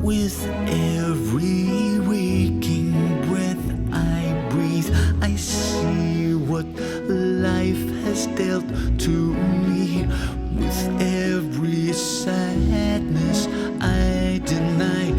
With every waking breath I breathe, I see what life has dealt to me. With every sadness I deny,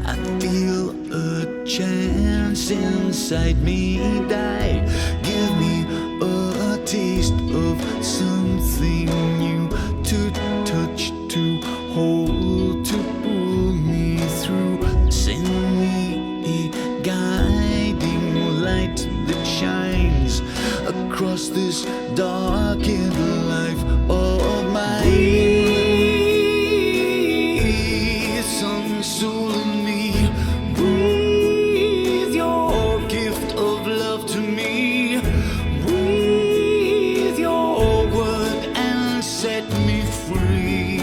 I feel a chance inside me die. Give me a taste of something new to touch, to hold, to pull me through. Send me a guiding light that shines across this darkened life of mine. Breathe some soul in me. Breathe your gift of love to me. Breathe your word and set me free.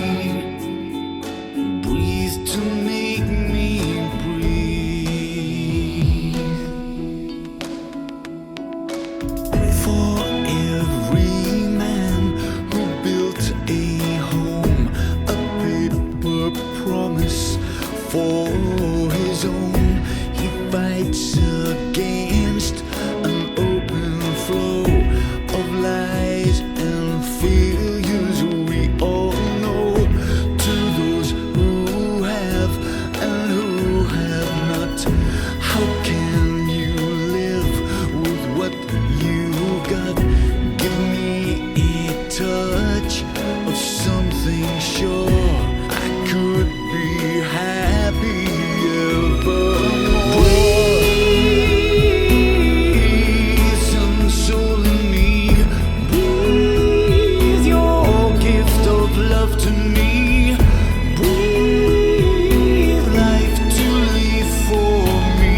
Breathe to make me breathe. For every man who built a home, a paper promise for his own, he fights against an open flow of lies and failures. We all know, to those who have and who have not, how can you live with what you got? Give me a touch of something sure. I could be happy evermore. Breathe some soul in me. Breathe your gift of love to me. Breathe life to live for me,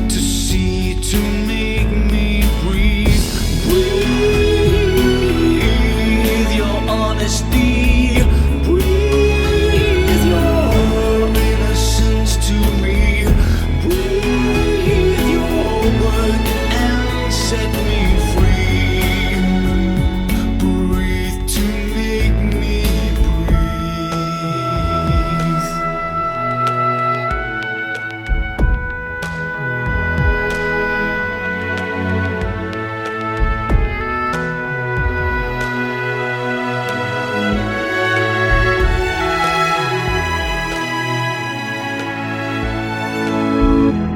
to see, to make me breathe. Breathe your honesty. Breathe your innocence to me. Breathe your word and set me free. Breathe to make me breathe.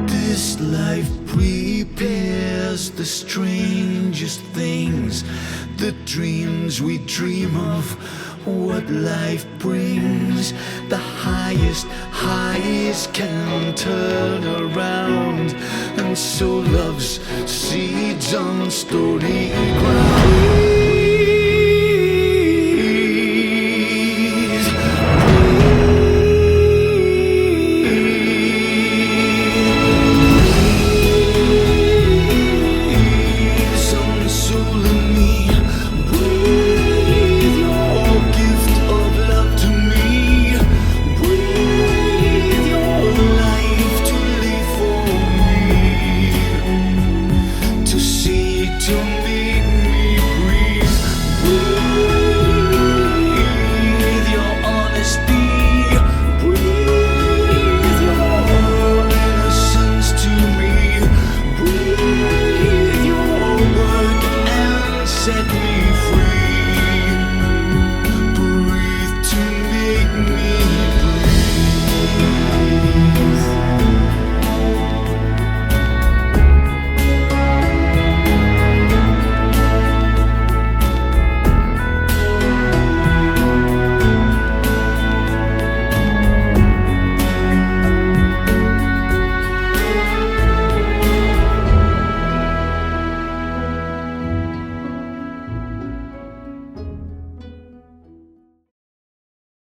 This life prepares the strangest things, the dreams we dream of, what life brings. The highest highs can turn around, and so love's seeds on stony ground.